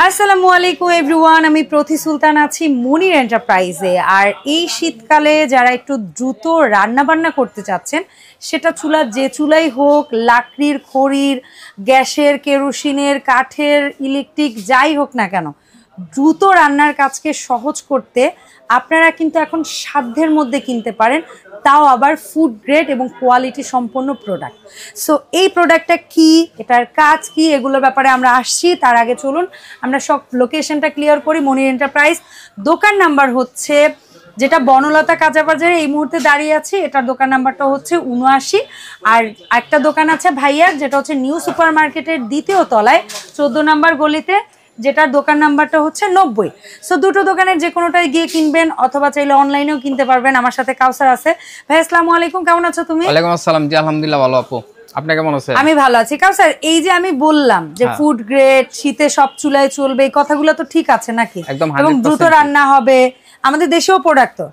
আসসালামু আলাইকুম এভরিওয়ান, আমি প্রতি সুলতান আছি মনির এন্টারপ্রাইজে। আর এই শীতকালে যারা একটু দ্রুত রান্না বান্না করতে চাচ্ছেন, সেটা যে চুলাই হোক, লাকড়ির, খড়ির, গ্যাসের, কেরোসিনের, কাঠের, ইলেকট্রিক, যাই হোক না কেন, দ্রুত রান্নার কাজকে সহজ করতে আপনারা কিন্তু এখন সাধ্যের মধ্যে কিনতে পারেন, তাও আবার ফুড গ্রেড এবং কোয়ালিটি সম্পন্ন প্রোডাক্ট। সো এই প্রোডাক্টটা কি, এটার কাজ কি, এগুলোর ব্যাপারে আমরা আসছি। তার আগে চলুন আমরা সব লোকেশনটা ক্লিয়ার করি। মনির এন্টারপ্রাইজ দোকান নাম্বার হচ্ছে, যেটা বনলতা কাঁচাবাজারে এই মুহূর্তে দাঁড়িয়ে আছি, এটার দোকান নাম্বারটা হচ্ছে 79। আর একটা দোকান আছে ভাইয়ার, যেটা হচ্ছে নিউ সুপার মার্কেটের দ্বিতীয় তলায় 14 নম্বর গলিতে, যেটার দোকান নাম্বারটা হচ্ছে 90। সো দুটো দোকানের যে কোনোটায় গিয়ে কিনবেন, অথবা চাইলে অনলাইনেও কিনতে পারবেন। আমার সাথে কাউসার আছে। ভাই আসসালামু আলাইকুম, কেমন আছো তুমি? ওয়ালাইকুম আসসালাম, জি আলহামদুলিল্লাহ ভালো আপু, আপনি কেমন আছেন? আমি ভালো আছি। কাউসার, এই যে আমি বললাম যে ফুড গ্রেড, শীতে সব চুলায় চলবে, এই কথাগুলো তো ঠিক আছে নাকি? এবং দ্রুত রান্না হবে, আমাদের দেশীয় প্রোডাক্ট তো,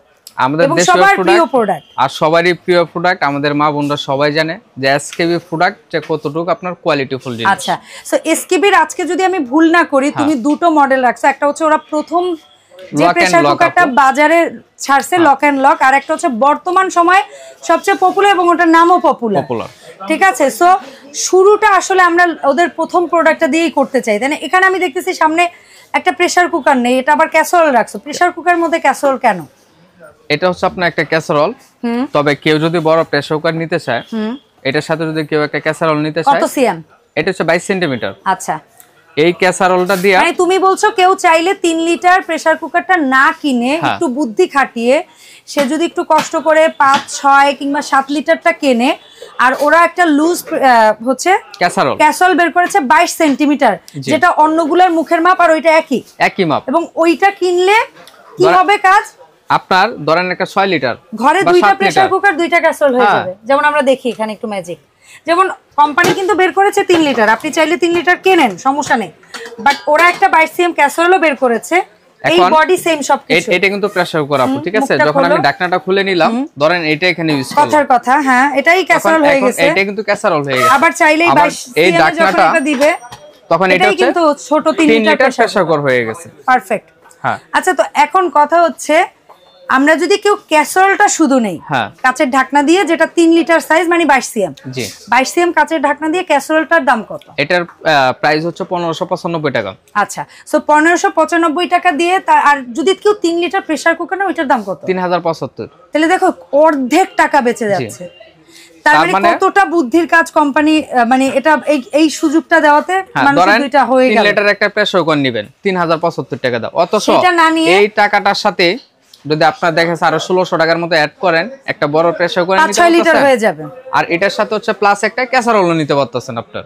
আমাদের দেশীয় প্রোডাক্ট আর সবারই প্রিয় প্রোডাক্ট। আমাদের মা বোনরা সবাই জানে যে এসকেবি প্রোডাক্ট যে কতটুকু আপনার কোয়ালিটিফুল জিনিস। আচ্ছা, সো এসকেবির আজকে যদি আমি ভুল না করি, তুমি দুটো মডেল রাখছো। একটা হচ্ছে ওরা প্রথম যে প্রেসার কুকারটা বাজারে ছাড়ছে, লক এন্ড লক, আর একটা হচ্ছে বর্তমান সময়ে সবচেয়ে পপুলার এবং ওটার নামও পপুলার। ঠিক আছে, সো শুরুটা আসলে আমরা ওদের প্রথম প্রোডাক্টটা দিয়েই করতে চাই, তাই না? এখানে আমি দেখতেছি সামনে একটা প্রেসার কুকার নেই, এটা আবার ক্যাসারোল রাখছো। প্রেসার কুকারের মধ্যে ক্যাসারোল কেন? এটা হচ্ছে আপনার একটা ক্যাসারোল, তবে কেউ যদি বড় প্রেসার কুকার নিতে চায়, এটার সাথে যদি কেউ একটা ক্যাসারোল নিতে চায়, কত সিএম? এটা হচ্ছে 22 সেন্টিমিটার। আচ্ছা, এই ক্যাসারোলটা দিয়ে মানে তুমি বলছো কেউ চাইলে 3 লিটার প্রেসার কুকারটা না কিনে একটু বুদ্ধি খাটিয়ে সে যদি একটু কষ্ট করে 5, 6 কিংবা 7 লিটারটা কেনে, আর ওরা একটা লুজ হচ্ছে ক্যাসারোল বের করেছে 22 সেন্টিমিটার, যেটা অন্যগুলোর মুখের মাপ আর ওইটা একই মাপ, এবং ওইটা কিনলে কি হবে কাজ? আপনার ধরেন একটা 6 লিটার ঘরে দুইটা প্রেসার কুকার, দুইটা ক্যাসারোল হয়ে যাবে। যেমন আমরা দেখি এখানে একটু ম্যাজিক, যেমন কোম্পানি কিন্তু বের করেছে 3 লিটার, আপনি চাইলে 3 লিটার কেনেন, সমস্যা নেই, বাট ওরা একটা 22 সিএম ক্যাসারোলও বের করেছে। এই বডি সেম সবকিছু। এটা কিন্তু প্রেসার কুকার আপু, ঠিক আছে? যখন আমি ঢাকনাটা খুলে নিলাম, ধরেন এটা এখানে ইউজ করলাম, কথার কথা, হ্যাঁ এটাই ক্যাসারোল হয়ে গেছে। এটা কিন্তু ক্যাসারোল হয়ে গেছে। আবার চাইলেই 22 এই ঢাকনাটা দিবে, তখন এটা কিন্তু ছোট 3 লিটার প্রেসার কুকার হয়ে গেছে। পারফেক্ট। হ্যাঁ, আচ্ছা, তো এখন কথা হচ্ছে, আমরা যদি কেউ ক্যাসারোলটা শুধু নেই, কাঁচের ঢাকনা দিয়ে, যেটা 3 লিটার সাইজ, মানে 22 সিএম, জি 22 সিএম কাঁচের ঢাকনা দিয়ে ক্যাসারোলটার দাম কত? এটার প্রাইস হচ্ছে 1595 টাকা। আচ্ছা, সো 1595 টাকা দিয়ে, আর যদি কেউ 3 লিটার প্রেসার কুকার না, ওইটার দাম কত? 3075। তাহলে দেখো অর্ধেক টাকা বেঁচে যাচ্ছে। তার মানে কতটা বুদ্ধির কাজ কোম্পানি, মানে এটা এই সুযোগটা দেওয়াতে মানুষের দুইটা হয়ে গেল। 3 লিটার একটা প্রেসার কুকার নেবেন 3075 টাকা দাও, অথচ এই টাকাটার সাথে যদি আপনার দেখেন আরো 1600 টাকার মতো অ্যাড করেন, একটা বড় প্রেসার কুকার নিতে 6 লিটার হয়ে যাবে। আর এটার সাথে হচ্ছে প্লাস একটা ক্যাসারোল নিতে পারতেছেন আপনার,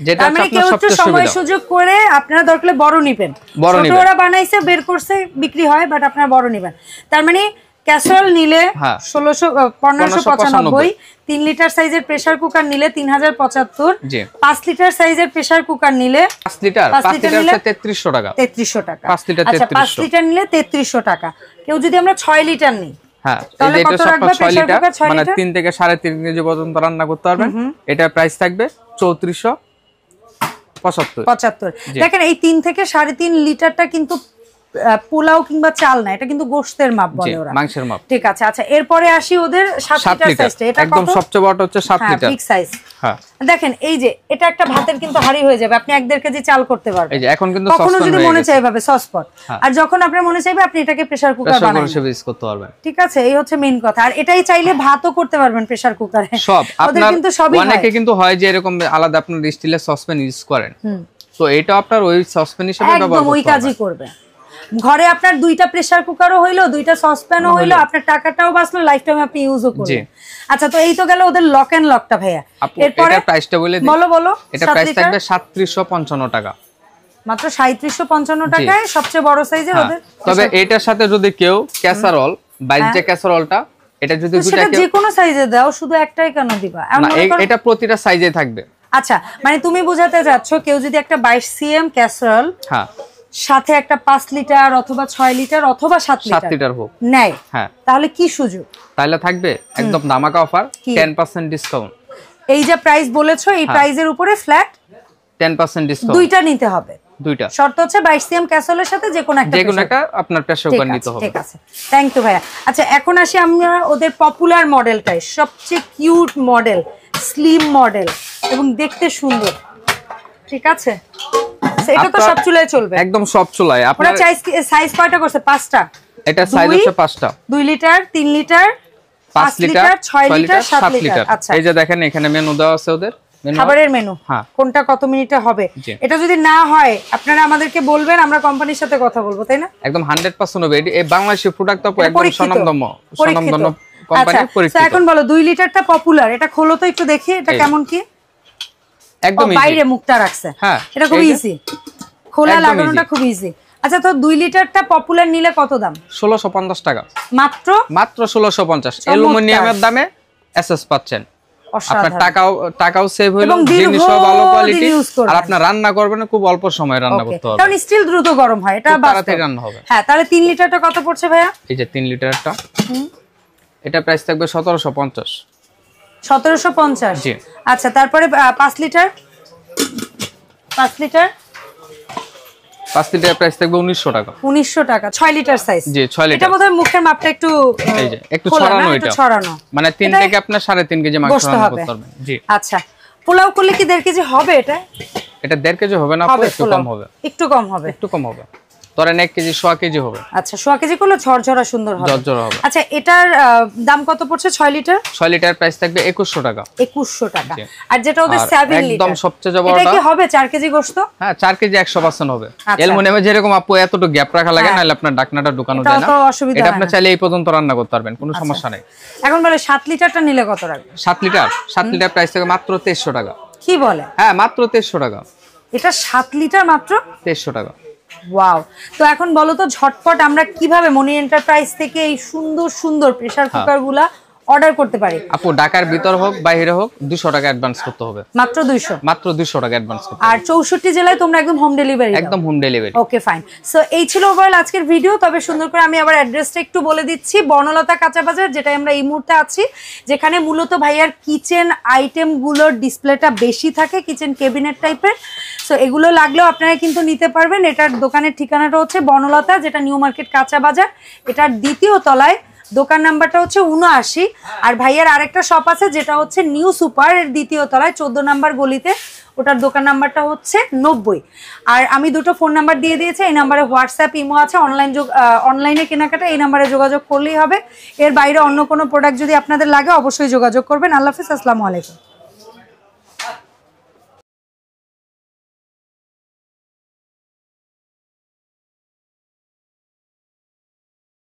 যেটা মানে কেউ একটু সময় সুযোগ করে আপনারা দরকার বড় নিবেন। ছোটরা বানাইছে, বের করছে, বিক্রি হয়, বাট আপনারা বড় নিবেন। তার মানে ক্যাসারোল নিলে 1595, 3 লিটার সাইজের প্রেসার কুকার নিলে 3075, 5 লিটার সাইজের প্রেসার কুকার নিলে 5 লিটার 3300 টাকা। 3300 টাকা। 5 লিটার 5 লিটার নিলে 3300 টাকা। কেউ যদি আমরা 6 লিটার নিই, হ্যাঁ, এটা সব 6 লিটার, মানে 3 থেকে 3.5 কেজি পর্যন্ত রান্না করতে পারবেন। এটা প্রাইস থাকবে 3475। দেখেন, এই 3 থেকে 3.5 লিটারটা কিন্তু পোলাও কিংবা চাল না, এটা কিন্তু গোশতের মাপ বলে ওরা, মাংসের মাপ। ঠিক আছে। আচ্ছা, এরপরে আসি ওদের 7 লিটার সাইজটা। এটা একদম সবচেয়ে বড় হচ্ছে 7 লিটার বিগ সাইজ। হ্যাঁ, দেখেন এই যে এটা একটা ভাতের কিন্তু হাঁড়ি হয়ে যাবে, আপনি 1.5 কেজি চাল করতে পারবেন। এই যে এখন কিন্তু কখনো যদি মনে চাই ভাবে সসপট, আর যখন আপনার মনে চাইবে আপনি এটাকে প্রেসার কুকার বানাবেন, ইউজ করতে পারবেন। ঠিক আছে, এই হচ্ছে মেইন কথা। আর এটাই চাইলে ভাতও করতে পারবেন প্রেসার কুকারে। সব আপনার কিন্তু সবই অনেকে কিন্তু হয় যে এরকম আলাদা আপনার স্টিলের সসপ্যান ইউজ করেন, তো এটা আপনার ওই সসপ্যান হিসেবে ব্যবহার করতে পারবেন, ওই কাজই করবে। ঘরে আপনার 2টা প্রেসার কুকারও হইলো, 2টা সসপ্যানও হইলো, আপনার টাকাটাও বাঁচলো, লাইফ টাইম আপনি ইউজও করবেন। আচ্ছা, তো এই তো গেল ওদের লক এন্ড লকটা। ভাইয়া, এরপরে প্রাইসটা বলে দিই। বলো। এটা প্রাইস থাকবে 3755 টাকা, মাত্র 3755 টাকায় সবচেয়ে বড় সাইজের ওদের। তবে এটার সাথে যদি কেউ ক্যাসারোল, 22 যে ক্যাসারোলটা, এটা যদি দুটো যে কোনো সাইজে দাও, শুধু একটাই কেন দিবা? এটা প্রতিটা সাইজে থাকবে। আচ্ছা, মানে তুমি বোঝাতে যাচ্ছ কেউ যদি একটা 22 সিএম ক্যাসারোল, হ্যাঁ, সাথে একটা 5 লিটার অথবা 6 লিটার অথবা 7 লিটার হোক নেয়, হ্যাঁ, তাহলে কি সুযোগ? তাহলে থাকবে একদম ধামাকা অফার, 10% ডিসকাউন্ট। এই যে প্রাইস বলেছো, এই প্রাইজের উপরে ফ্ল্যাট 10% ডিসকাউন্ট। দুইটা নিতে হবে, দুইটা। শর্ত হচ্ছে 22 সিএম ক্যাসেলের সাথে যে কোনো একটা আপনার প্রেসার কুকার নিতে হবে। ঠিক আছে, থ্যাংক ইউ ভাইয়া। আচ্ছা এখন আসি আমরা ওদের পপুলার মডেলটাই, সবচেয়ে কিউট মডেল, স্লিম মডেল এবং দেখতে সুন্দর। ঠিক আছে, এটা তো সব চুলায় চলবে, একদম সব চুলায়। আপনারা সাইজ কয়টা করছে? 5টা। এটা সাইজ হচ্ছে 5টা, 2 litre, 3 litre, 5 litre, 6 litre, 7 litre. আচ্ছা, এই যে দেখেন এখানে মেনু দেওয়া আছে ওদের, খাবারের মেনু, কোনটা কত মিনিটে হবে। এটা যদি না হয় আপনারা আমাদেরকে বলবেন, আমরা কোম্পানির সাথে কথা বলবো, তাই না? একদম 100% হবে। এই বাংলাদেশি প্রোডাক্ট তো একদম স্বনামধন্য কোম্পানির পরীক্ষিত। এখন বলো 2 লিটারটা পপুলার, এটা খোলো তো একটু দেখি এটা কেমন কি। একদম বাইরে মুখটা রাখছে, এটা খুব ইজি, খোলা লাগানোটা খুব ইজি। আচ্ছা, তো 2 লিটারটা পপুলার নিলে কত দাম? 1650 টাকা মাত্র। 1650। অ্যালুমিনিয়ামের দামে এসএস পাচ্ছেন। আপনার টাকাও সেভ হইলো, জিনিসও ভালো কোয়ালিটি, আর আপনার রান্না করবেন খুব অল্প সময়ে রান্না করতে হবে, কারণ স্টিল দ্রুত গরম হয়, এটা তাড়াতাড়ি রান্না হবে। হ্যাঁ, তাহলে 3 লিটারটা কত পড়ছে ভাইয়া? এই যে 3 লিটারটা, এটা প্রাইস থাকবে 1750। 1750। জি। আচ্ছা, তারপরে 5 লিটার, 5 লিটার 5 লিটার প্রাইস থাকবে 1900 টাকা। 1900 টাকা। 6 লিটার সাইজ। জি, 6 লিটার। এটা বোধহয় মুখের মাপটা একটু এই যে একটু ছড়ানো, এটা ছড়ানো, মানে 3 থেকে আপনার 3.5 কেজি মাংস রান্না করতে পারবেন। জি। আচ্ছা, পোলাও করলে কি 1.5 কেজি হবে? এটা 1.5 কেজি হবে না, একটু কম হবে, একটু কম হবে, একটু কম হবে। ধরেন 1 কেজি 100 কেজি হবে। আচ্ছা, 100 কেজি করলে ঝরঝরা সুন্দর হবে, ঝরঝরা হবে। আচ্ছা, এটার দাম কত পড়ছে? 6 লিটার। 6 লিটার প্রাইস থাকবে 2100 টাকা। 2100 টাকা। আর যেটা ওদের 7 লিটার, একদম সবচেয়ে বড়টা, এটা কি হবে 4 কেজি গোশত? হ্যাঁ, 4 কেজি 100% হবে। অ্যালুমিনিয়ামে যেরকম আপু এতটুকু গ্যাপ রাখা লাগে, নাহলে আপনার ঢাকনাটা ঢুকানো যায় না, এটা আপনি চাইলে এই পর্যন্ত রান্না করতে পারবেন, কোনো সমস্যা নেই। এখন বলে 7 লিটারটা নিলে কত রাখবে? 7 লিটার প্রাইস থাকবে মাত্র 2300 টাকা। কি বলে? হ্যাঁ, মাত্র 2300 টাকা। এটা 7 লিটার মাত্র 2300 টাকা। ওয়াও। তো এখন বলো তো ঝটপট আমরা কিভাবে মনি এন্টারপ্রাইজ থেকে এই সুন্দর সুন্দর প্রেসার কুকার গুলা অর্ডার করতে পারি? আপু, ঢাকার ভিতর হোক বাইরে হোক 200 টাকা অ্যাডভান্স করতে হবে। মাত্র 200? মাত্র 200 টাকা অ্যাডভান্স করতে হবে। আর 64 জেলায় তোমরা একদম হোম ডেলিভারি? একদম হোম ডেলিভারি। ওকে, ফাইন। সো এই ছিল ওভারঅল আজকের ভিডিও। তবে সুন্দর করে আমি আবার অ্যাড্রেসটা একটু বলে দিচ্ছি। বনলতা কাঁচা বাজার, যেটা আমরা এই মুহূর্তে আছি, যেখানে মূলত ভাইয়ার কিচেন আইটেমগুলোর ডিসপ্লেটা বেশি থাকে, কিচেন ক্যাবিনেট টাইপের। সো এগুলো লাগলেও আপনারা কিন্তু নিতে পারবেন। এটার দোকানের ঠিকানাটা হচ্ছে বনলতা, যেটা নিউ মার্কেট কাঁচা বাজার, এটার দ্বিতীয় তলায়। দোকান নাম্বারটা হচ্ছে 79। আর ভাইয়ার আরেকটা শপ আছে যেটা হচ্ছে নিউ সুপার, এর দ্বিতীয় তলায় 14 নাম্বার গলিতে, ওটার দোকান নাম্বারটা হচ্ছে 90। আর আমি দুটো ফোন নাম্বার দিয়ে দিয়েছি, এই নাম্বারে হোয়াটসঅ্যাপ ইমো আছে, অনলাইনে কেনাকাটা এই নাম্বারে যোগাযোগ করলেই হবে। এর বাইরে অন্য কোনো প্রোডাক্ট যদি আপনাদের লাগে অবশ্যই যোগাযোগ করবেন। আল্লাহ হাফেজ, আসসালামু আলাইকুম।